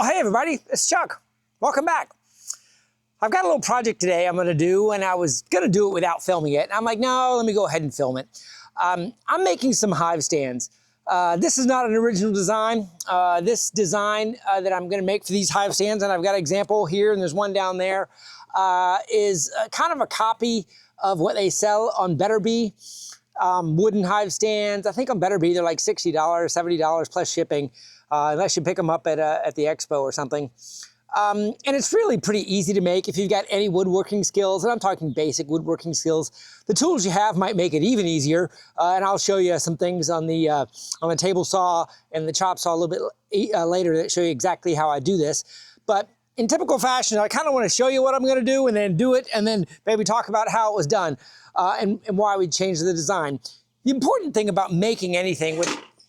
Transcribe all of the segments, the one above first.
Oh, hey everybody, it's Chuck. Welcome back. I've got a little project today I'm gonna do, and I was gonna do it without filming it. I'm like, no, let me go ahead and film it. I'm making some hive stands. This is not an original design. This design that I'm gonna make for these hive stands, and I've got an example here, and there's one down there, is kind of a copy of what they sell on Better Bee. Wooden hive stands. I think on Better Bee, they're like $60, $70 plus shipping, unless you pick them up at the expo or something. And it's really pretty easy to make if you've got any woodworking skills, and I'm talking basic woodworking skills. The tools you have might make it even easier, and I'll show you some things on the table saw and the chop saw a little bit later that show you exactly how I do this. But in typical fashion, I kind of want to show you what I'm going to do and then do it, and then maybe talk about how it was done and why we changed the design. The important thing about making anything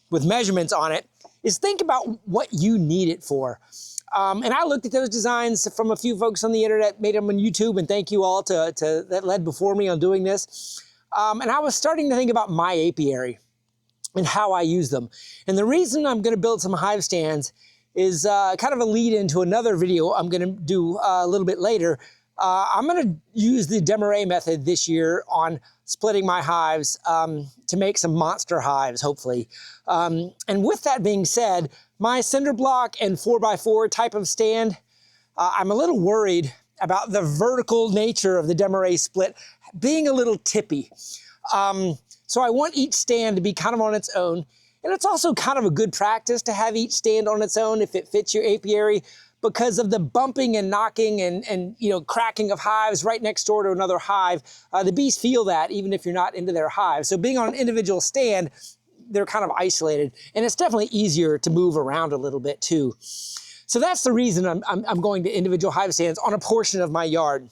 with measurements on it is think about what you need it for. And I looked at those designs from a few folks on the internet, made them on YouTube, and thank you all that led before me on doing this. And I was starting to think about my apiary and how I use them. And the reason I'm going to build some hive stands is kind of a lead into another video I'm going to do a little bit later. I'm going to use the Demarest method this year on splitting my hives to make some monster hives, hopefully. And with that being said, my cinder block and 4x4 type of stand, I'm a little worried about the vertical nature of the Demarest split being a little tippy. So I want each stand to be kind of on its own. And it's also kind of a good practice to have each stand on its own if it fits your apiary, because of the bumping and knocking and cracking of hives right next door to another hive. The bees feel that even if you're not into their hive. So being on an individual stand, they're kind of isolated, and it's definitely easier to move around a little bit too. So that's the reason I'm going to individual hive stands on a portion of my yard.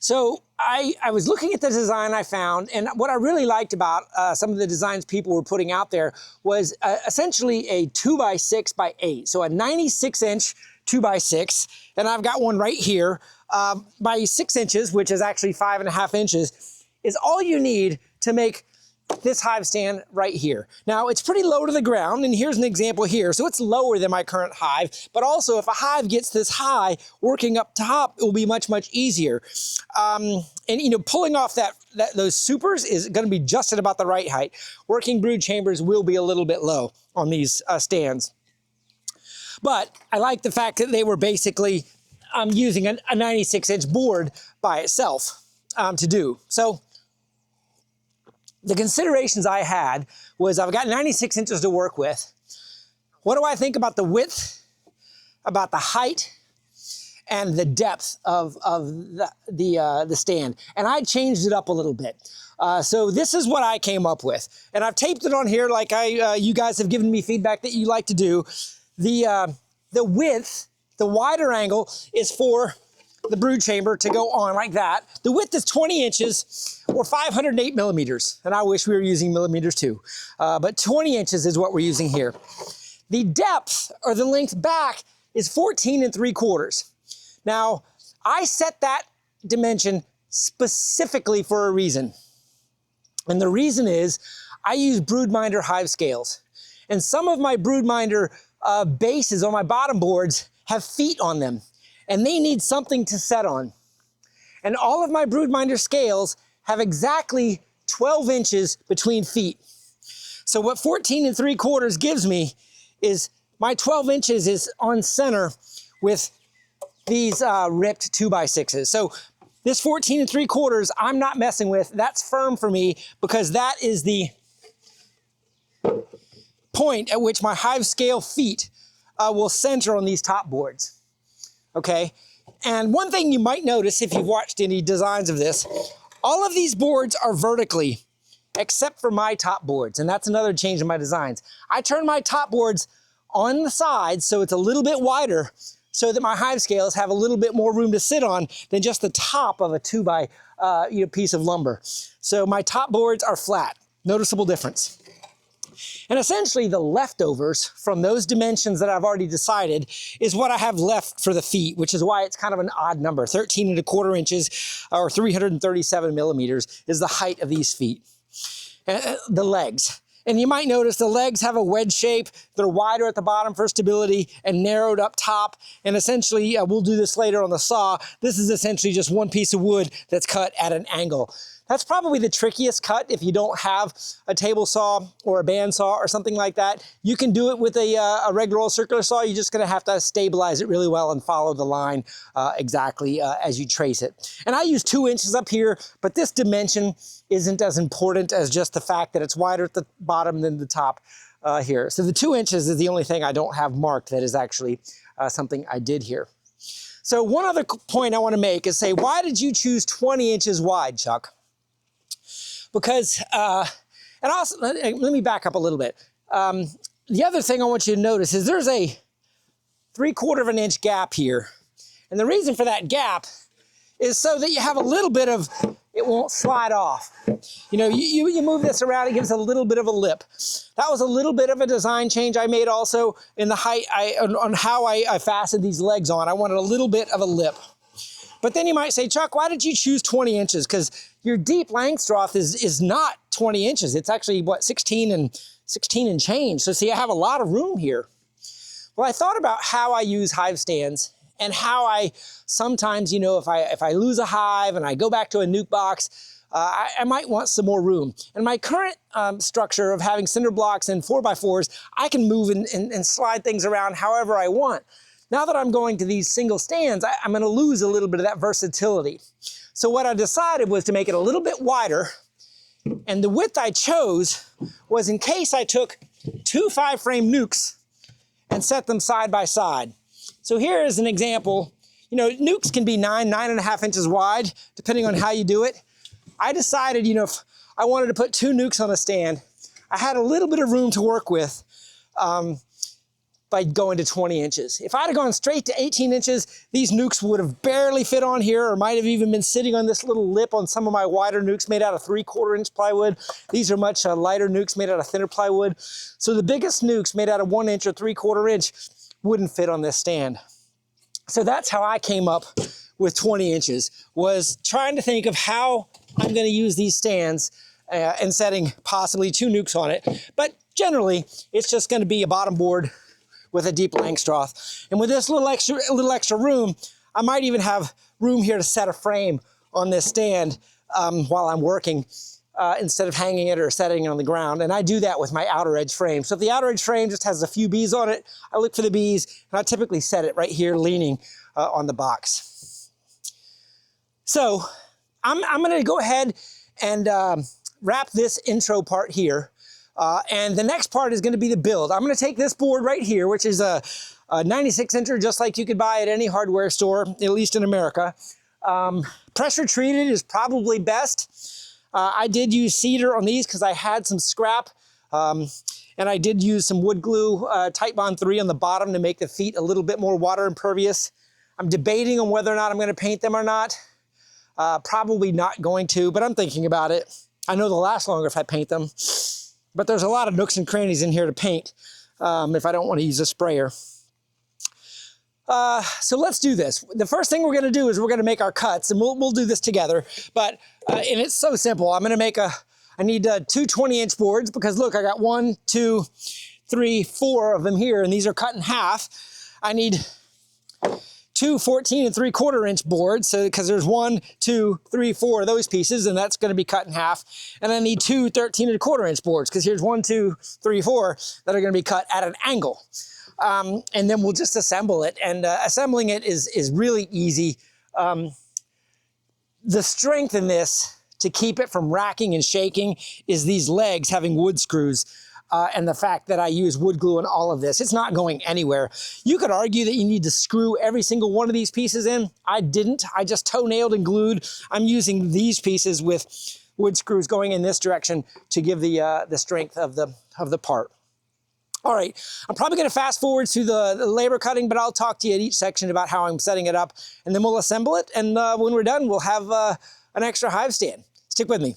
So I was looking at the design I found, and what I really liked about some of the designs people were putting out there was essentially a 2x6x8. So a 96-inch 2x6, and I've got one right here, by 6 inches, which is actually 5.5 inches, is all you need to make this hive stand right here. Now it's pretty low to the ground, and here's an example here. So it's lower than my current hive, but also if a hive gets this high, working up top, it will be much, much easier. And pulling off those supers is gonna be just at about the right height. Working brood chambers will be a little bit low on these stands. But I like the fact that they were basically using a 96-inch board by itself to do. So the considerations I had was I've got 96 inches to work with. What do I think about the width, about the height, and the depth of the stand? And I changed it up a little bit. So this is what I came up with. And I've taped it on here like you guys have given me feedback that you like to do. The width, the wider angle is for the brood chamber to go on like that. The width is 20 inches or 508 millimeters. And I wish we were using millimeters too. But 20 inches is what we're using here. The depth or the length back is 14 3/4. Now, I set that dimension specifically for a reason. And the reason is I use broodminder hive scales. And some of my broodminder bases on my bottom boards have feet on them, and they need something to set on. And all of my broodminder scales have exactly 12 inches between feet. So what 14 3/4 gives me is my 12 inches is on center with these ripped 2x6s. So this 14 3/4 I'm not messing with. That's firm for me because that is the point at which my hive scale feet will center on these top boards. Okay, and one thing you might notice if you've watched any designs of this, all of these boards are vertically, except for my top boards, and that's another change in my designs. I turn my top boards on the sides so it's a little bit wider so that my hive scales have a little bit more room to sit on than just the top of a 2x piece of lumber. So my top boards are flat, noticeable difference. And essentially the leftovers from those dimensions that I've already decided is what I have left for the feet, which is why it's kind of an odd number. 13 1/4 inches or 337 millimeters is the height of these feet. The legs. And you might notice the legs have a wedge shape. They're wider at the bottom for stability and narrowed up top. And essentially, we'll do this later on the saw. This is essentially just one piece of wood that's cut at an angle. That's probably the trickiest cut if you don't have a table saw or a band saw or something like that. You can do it with a regular old circular saw. You're just gonna have to stabilize it really well and follow the line exactly as you trace it. And I use 2 inches up here, but this dimension isn't as important as just the fact that it's wider at the bottom than the top here. So the 2 inches is the only thing I don't have marked that is actually something I did here. So one other point I wanna make is say, why did you choose 20 inches wide, Chuck? Because, and also, let me back up a little bit. The other thing I want you to notice is there's a 3/4 of an inch gap here. And the reason for that gap is so that you have a little bit of, it won't slide off. You know, you move this around, it gives a little bit of a lip. That was a little bit of a design change I made also in the height, on how I fastened these legs on. I wanted a little bit of a lip. But then you might say, Chuck, why did you choose 20 inches? Because your deep Langstroth is not 20 inches. It's actually, what, 16 and change. So see, I have a lot of room here. Well, I thought about how I use hive stands and how I sometimes, you know, if I lose a hive and I go back to a nuke box, I might want some more room. And my current structure of having cinder blocks and 4x4s, I can move and slide things around however I want. Now that I'm going to these single stands, I'm gonna lose a little bit of that versatility. So what I decided was to make it a little bit wider, and the width I chose was in case I took 2 5-frame nukes and set them side by side. So here is an example. You know, nukes can be 9.5 inches wide, depending on how you do it. I decided, you know, if I wanted to put 2 nukes on a stand, I had a little bit of room to work with. By going to 20 inches. If I'd have gone straight to 18 inches, these nukes would have barely fit on here or might have even been sitting on this little lip on some of my wider nukes made out of 3/4 inch plywood. These are much lighter nukes made out of thinner plywood. So the biggest nukes made out of 1 inch or 3/4 inch wouldn't fit on this stand. So that's how I came up with 20 inches, was trying to think of how I'm gonna use these stands and setting possibly 2 nukes on it. But generally, it's just gonna be a bottom board with a deep Langstroth. And with this little extra room, I might even have room here to set a frame on this stand while I'm working instead of hanging it or setting it on the ground. And I do that with my outer edge frame. So if the outer edge frame just has a few bees on it, I look for the bees, and I typically set it right here leaning on the box. So I'm gonna go ahead and wrap this intro part here. And the next part is gonna be the build. I'm gonna take this board right here, which is a 96 incher, just like you could buy at any hardware store, at least in America. Pressure treated is probably best. I did use cedar on these because I had some scrap. And I did use some wood glue, Titebond 3 on the bottom to make the feet a little bit more water impervious. I'm debating on whether or not I'm gonna paint them or not. Probably not going to, but I'm thinking about it. I know they'll last longer if I paint them. But there's a lot of nooks and crannies in here to paint if I don't want to use a sprayer. So let's do this. The first thing we're going to do is we're going to make our cuts, and we'll do this together. But and it's so simple. I'm going to make I need 2 20-inch boards because look, I got 1, 2, 3, 4 of them here, and these are cut in half. I need 2 14 3/4 inch boards, so because there's 1, 2, 3, 4 of those pieces, and that's going to be cut in half. And I need 2 13 1/4 inch boards because here's 1, 2, 3, 4 that are going to be cut at an angle. And then we'll just assemble it, and assembling it is really easy. The strength in this to keep it from racking and shaking is these legs having wood screws. And the fact that I use wood glue in all of this, it's not going anywhere. You could argue that you need to screw every single one of these pieces in. I didn't, I just toe-nailed and glued. I'm using these pieces with wood screws going in this direction to give the strength of the part. All right, I'm probably gonna fast forward to the labor cutting, but I'll talk to you at each section about how I'm setting it up, and then we'll assemble it, and when we're done, we'll have an extra hive stand. Stick with me.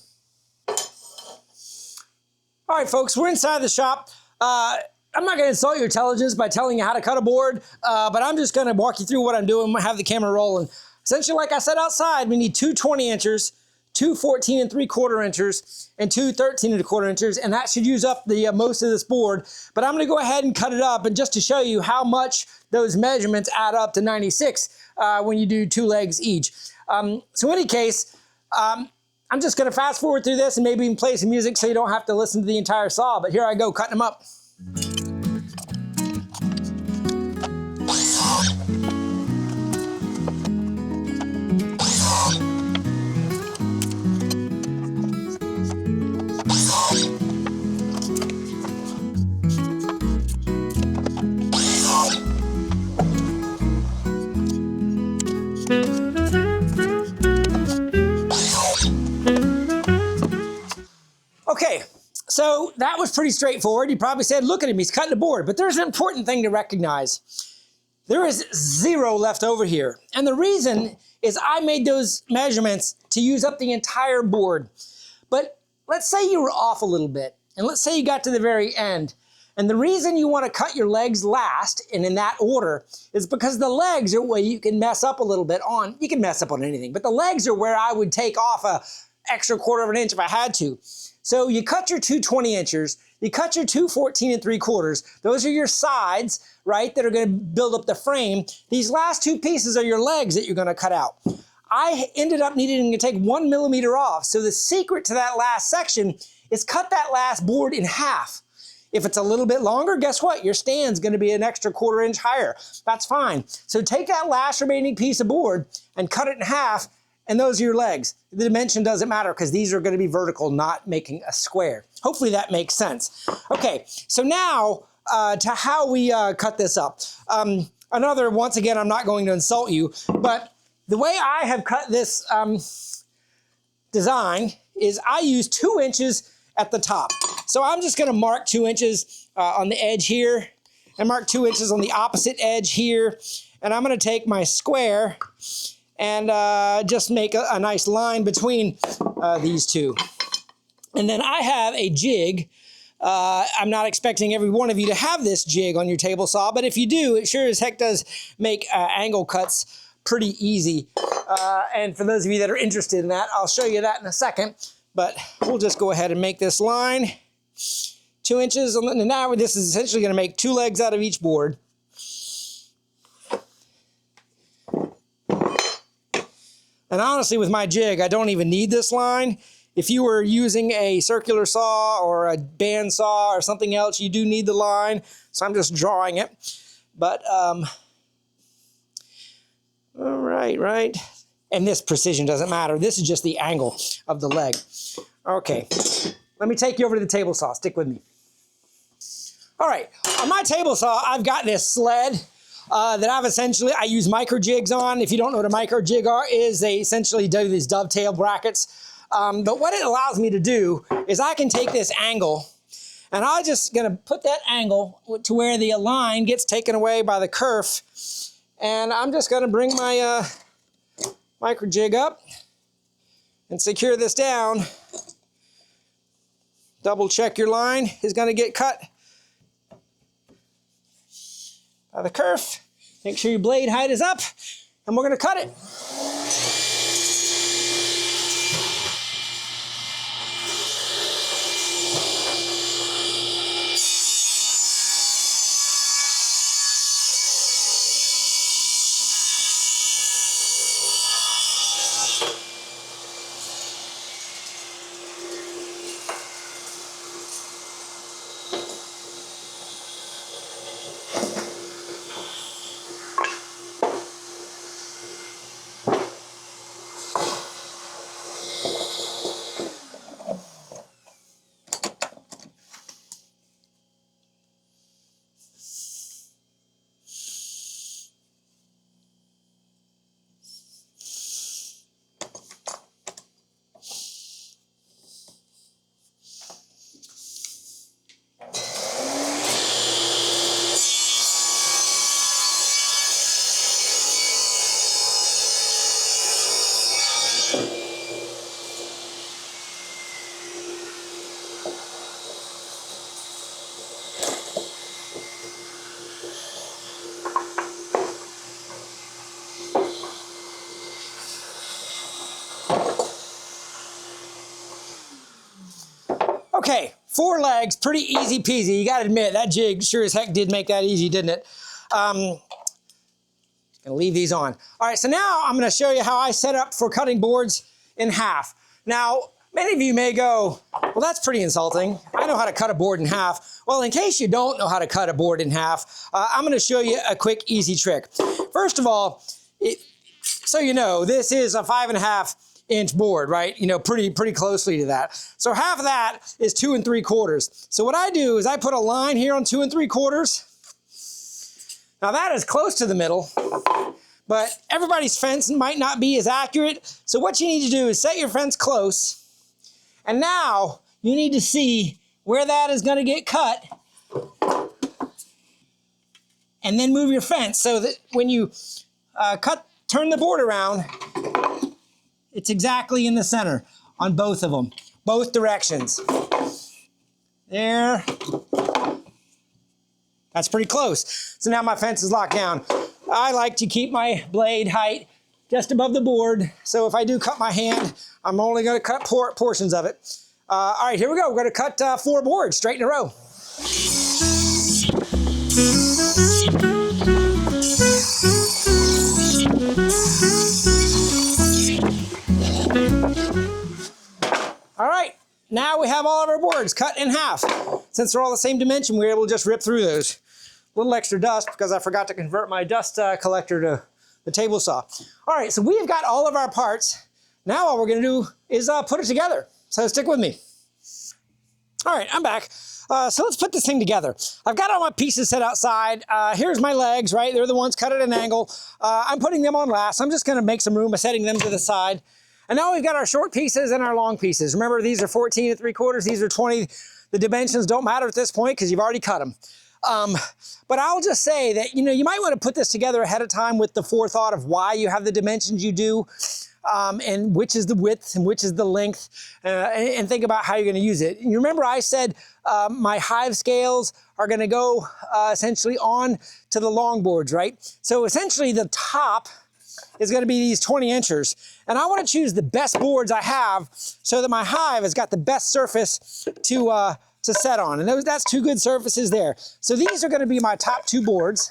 All right, folks, we're inside the shop. I'm not gonna insult your intelligence by telling you how to cut a board, but I'm just gonna walk you through what I'm doing. I'm gonna have the camera rolling. Essentially, like I said outside, we need 2 20 inchers, 2 14 3/4 inchers, and 2 13 1/4 inchers, and that should use up the most of this board. But I'm gonna go ahead and cut it up, and just to show you how much those measurements add up to 96 when you do 2 legs each. So in any case, I'm just gonna fast forward through this and maybe even play some music so you don't have to listen to the entire saw, but here I go cutting them up. Okay, so that was pretty straightforward. You probably said, look at him, he's cutting the board. But there's an important thing to recognize. There is 0 left over here. And the reason is I made those measurements to use up the entire board. But let's say you were off a little bit, and let's say you got to the very end. And the reason you want to cut your legs last, and in that order, is because the legs are where you can mess up a little bit on. You can mess up on anything, but the legs are where I would take off a extra 1/4 inch if I had to. So you cut your 2 20 inchers, you cut your 2 14 3/4. Those are your sides, right, that are gonna build up the frame. These last 2 pieces are your legs that you're gonna cut out. I ended up needing to take 1 millimeter off. So the secret to that last section is cut that last board in half. If it's a little bit longer, guess what? Your stand's gonna be an extra 1/4 inch higher. That's fine. So take that last remaining piece of board and cut it in half, and those are your legs. The dimension doesn't matter because these are gonna be vertical, not making a square. Hopefully that makes sense. Okay, so now to how we cut this up. Once again, I'm not going to insult you, but the way I have cut this design is I use 2 inches at the top. So I'm just gonna mark 2 inches on the edge here, and mark 2 inches on the opposite edge here, and I'm gonna take my square and just make a nice line between these two. And then I have a jig. I'm not expecting every one of you to have this jig on your table saw, but if you do, it sure as heck does make angle cuts pretty easy. And for those of you that are interested in that, I'll show you that in a second, but we'll just go ahead and make this line 2 inches. And now this is essentially gonna make 2 legs out of each board. And honestly, with my jig, I don't even need this line. If you were using a circular saw or a band saw or something else, you do need the line. So I'm just drawing it. But, all right. And this precision doesn't matter. This is just the angle of the leg. Okay, let me take you over to the table saw. Stick with me. All right, on my table saw, I've got this sled that I use micro jigs on. If you don't know what a micro jig is, they essentially do these dovetail brackets. But what it allows me to do is I can take this angle, and I'm just gonna put that angle to where the line gets taken away by the kerf. And I'm just gonna bring my micro jig up and secure this down. Double check your line is gonna get cut by the kerf. Make sure your blade height is up, and we're gonna cut it. Okay, 4 legs, pretty easy peasy. You gotta admit, that jig sure as heck did make that easy, didn't it? Gonna leave these on. All right, so now I'm gonna show you how I set up for cutting boards in half. Now, many of you may go, well, that's pretty insulting. I know how to cut a board in half. Well, in case you don't know how to cut a board in half, I'm gonna show you a quick, easy trick. First of all, so you know, this is a 5.5-inch board, right? You know, pretty closely to that. So half of that is 2 3/4. So what I do is I put a line here on 2 3/4. Now that is close to the middle, but everybody's fence might not be as accurate. So what you need to do is set your fence close. And now you need to see where that is going to get cut. And then move your fence so that when you turn the board around, it's exactly in the center on both of them, both directions. There. That's pretty close. So now my fence is locked down. I like to keep my blade height just above the board. So if I do cut my hand, I'm only gonna cut portions of it. All right, here we go. We're gonna cut 4 boards straight in a row. All right, now we have all of our boards cut in half. Since they're all the same dimension, we're able to just rip through those. A little extra dust because I forgot to convert my dust collector to the table saw. All right, so we've got all of our parts. Now all we're gonna do is put it together. So stick with me. All right, I'm back. So let's put this thing together. I've got all my pieces set outside. Here's my legs, right? They're the ones cut at an angle. I'm putting them on last. I'm just gonna make some room by setting them to the side. And now we've got our short pieces and our long pieces. Remember, these are 14 3/4, these are 20. The dimensions don't matter at this point because you've already cut them. But I'll just say that, you know, you might want to put this together ahead of time with the forethought of why you have the dimensions you do, and which is the width and which is the length, and think about how you're going to use it. You remember I said my hive scales are going to go essentially on to the long boards, right? So essentially the top is going to be these 20 inchers. And I want to choose the best boards I have so that my hive has got the best surface to set on. And that's 2 good surfaces there. So these are going to be my top 2 boards.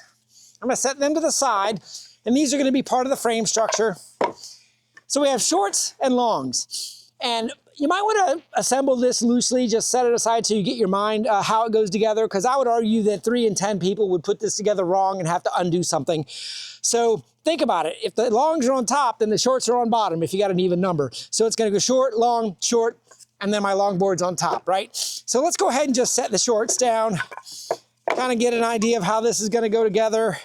I'm going to set them to the side, and these are going to be part of the frame structure. So we have shorts and longs. And you might want to assemble this loosely, just set it aside so you get your mind how it goes together, because I would argue that 3 in 10 people would put this together wrong and have to undo something. So think about it. If the longs are on top, then the shorts are on bottom if you got an even number. So it's going to go short, short, and then my long board's on top, right? So let's go ahead and just set the shorts down, kind of get an idea of how this is going to go together.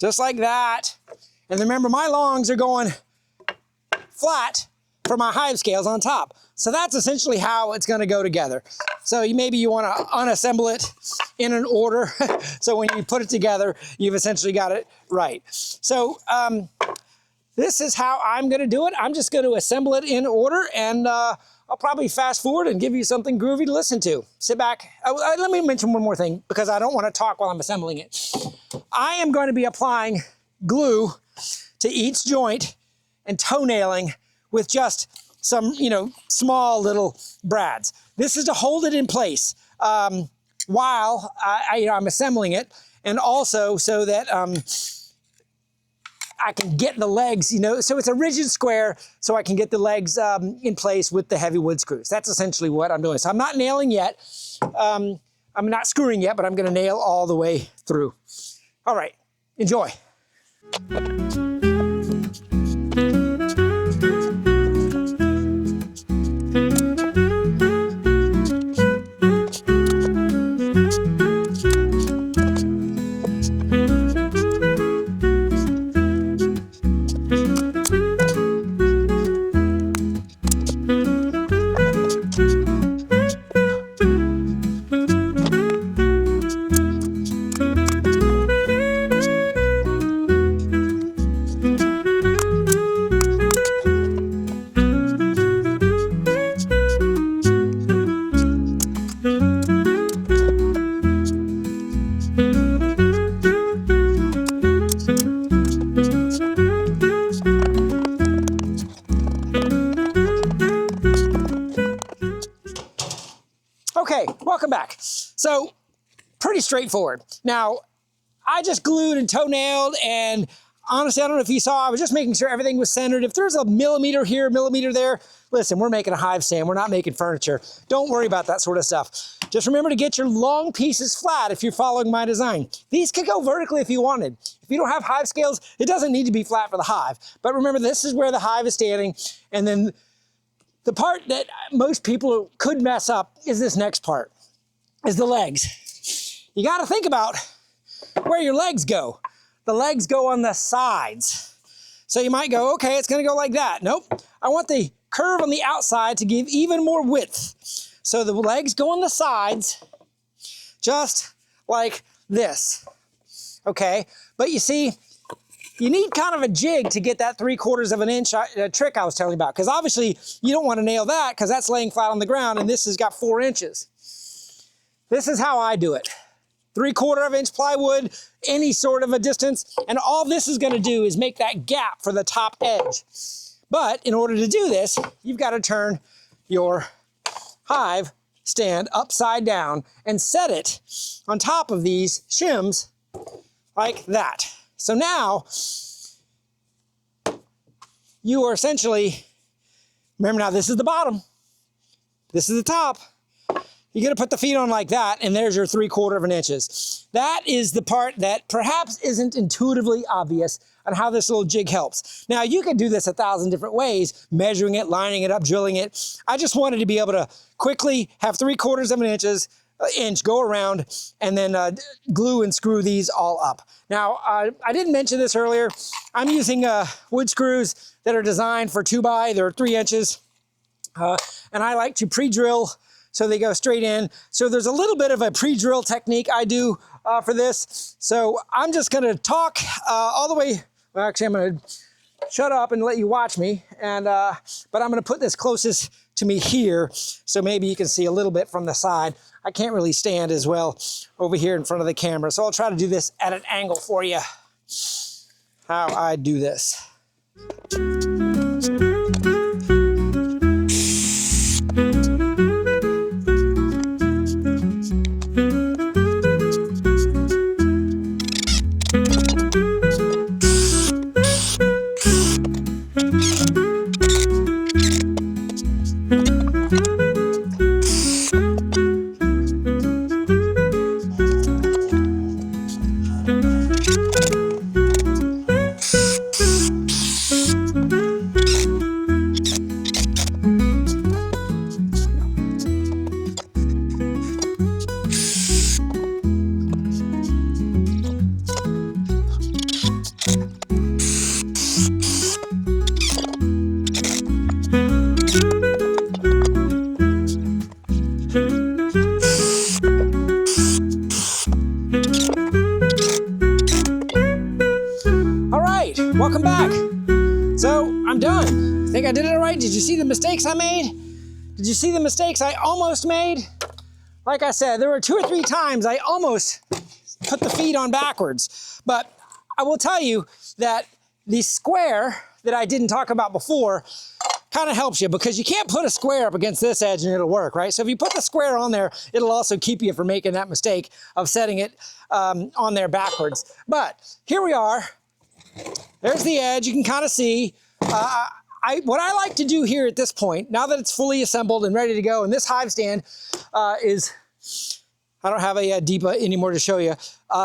Just like that. And remember, my longs are going flat for my hive scales on top. So that's essentially how it's going to go together. So maybe you want to unassemble it in an order. So when you put it together, you've essentially got it right. So this is how I'm going to do it. I'm just going to assemble it in order, and I'll probably fast forward and give you something groovy to listen to. Sit back. Let me mention one more thing, because I don't want to talk while I'm assembling it. I am going to be applying glue to each joint and toenailing with just some, you know, small little brads. This is to hold it in place while I'm assembling it, and also so that I can get the legs, you know, so it's a rigid square, so I can get the legs in place with the heavy wood screws. That's essentially what I'm doing. So I'm not nailing yet. I'm not screwing yet, but I'm going to nail all the way through. All right, enjoy. Okay, welcome back. So, pretty straightforward. Now, I just glued and toe-nailed, and honestly, I don't know if you saw, I was just making sure everything was centered. If there's a millimeter here, millimeter there, listen, we're making a hive stand. We're not making furniture. Don't worry about that sort of stuff. Just remember to get your long pieces flat if you're following my design. These could go vertically if you wanted. If you don't have hive scales, it doesn't need to be flat for the hive. But remember, this is where the hive is standing, and then the part that most people could mess up is this next part, is the legs. You got to think about where your legs go. The legs go on the sides. So you might go, okay, it's going to go like that. Nope. I want the curve on the outside to give even more width. So the legs go on the sides, just like this. Okay? But you see, you need kind of a jig to get that 3/4 of an inch trick I was telling you about, because obviously you don't want to nail that because that's laying flat on the ground, and this has got 4 inches. This is how I do it. 3/4 inch plywood, any sort of a distance, and all this is going to do is make that gap for the top edge. But in order to do this, you've got to turn your hive stand upside down and set it on top of these shims like that. So now, you are essentially, remember now this is the bottom, this is the top. You're gonna put the feet on like that, and there's your 3/4 inches. That is the part that perhaps isn't intuitively obvious on how this little jig helps. Now, you can do this 1,000 different ways, measuring it, lining it up, drilling it. I just wanted to be able to quickly have 3/4 inch go around, and then glue and screw these all up. Now, I didn't mention this earlier. I'm using wood screws that are designed for 2x, they're 3 inches. And I like to pre-drill so they go straight in. So there's a little bit of a pre-drill technique I do for this. So I'm just gonna talk all the way, well, actually I'm gonna shut up and let you watch me, and but I'm gonna put this closest to me here, so maybe you can see a little bit from the side. I can't really stand as well over here in front of the camera, so I'll try to do this at an angle for you, how I do this. Welcome back. So I'm done. Think I did it all right? Did you see the mistakes I made? Did you see the mistakes I almost made? Like I said, there were 2 or 3 times I almost put the feet on backwards. But I will tell you that the square that I didn't talk about before kind of helps you, because you can't put a square up against this edge and it'll work, right? So if you put the square on there, it'll also keep you from making that mistake of setting it on there backwards. But here we are. There's the edge, you can kind of see. What I like to do here at this point, now that it's fully assembled and ready to go, and this hive stand is, I don't have a Deepa anymore to show you,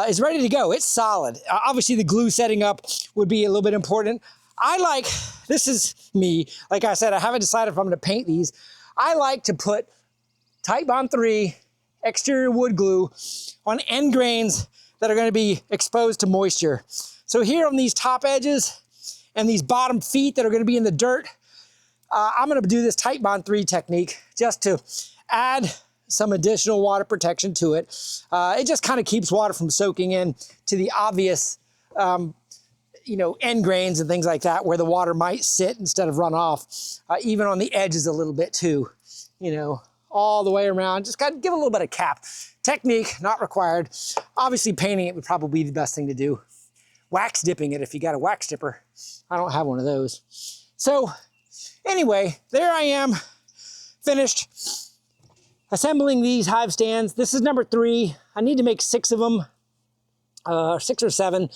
is ready to go. It's solid. Obviously the glue setting up would be a little bit important. This is me, like I said, I haven't decided if I'm gonna paint these. I like to put Titebond 3 exterior wood glue on end grains that are gonna be exposed to moisture. So here on these top edges and these bottom feet that are gonna be in the dirt, I'm gonna do this Titebond 3 technique just to add some additional water protection to it. It just kind of keeps water from soaking in to the obvious, end grains and things like that, where the water might sit instead of run off, even on the edges a little bit too, all the way around. Just gotta give a little bit of cap. Technique, not required. Obviously painting it would probably be the best thing to do. Wax dipping it if you got a wax dipper. I don't have one of those. So anyway, there I am, finished. assembling these hive stands. This is number 3. I need to make 6 of them, 6 or 7.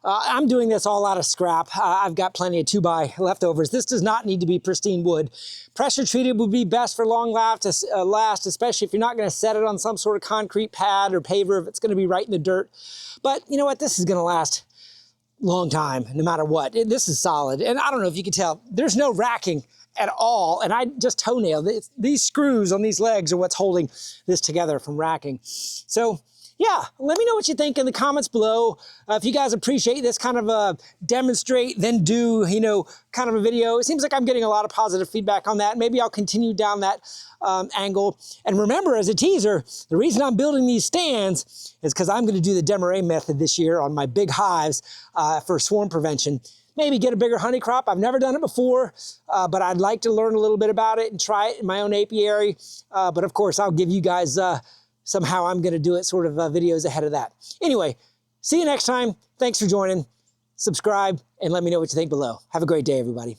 I'm doing this all out of scrap. I've got plenty of 2x leftovers. This does not need to be pristine wood. Pressure treated would be best for long last, especially if you're not going to set it on some sort of concrete pad or paver if it's going to be right in the dirt. But you know what? This is going to last a long time, no matter what. This is solid. And I don't know if you can tell, there's no racking at all. And I just toenailed it. These screws on these legs are what's holding this together from racking. So yeah, let me know what you think in the comments below. If you guys appreciate this kind of a demonstrate, then do, you know, kind of a video. It seems like I'm getting a lot of positive feedback on that. Maybe I'll continue down that angle. And remember, as a teaser, the reason I'm building these stands is because I'm going to do the Demarest method this year on my big hives for swarm prevention. Maybe get a bigger honey crop. I've never done it before, but I'd like to learn a little bit about it and try it in my own apiary. But of course, I'll give you guys somehow I'm going to do it sort of videos ahead of that. Anyway, see you next time. Thanks for joining. Subscribe and let me know what you think below. Have a great day, everybody.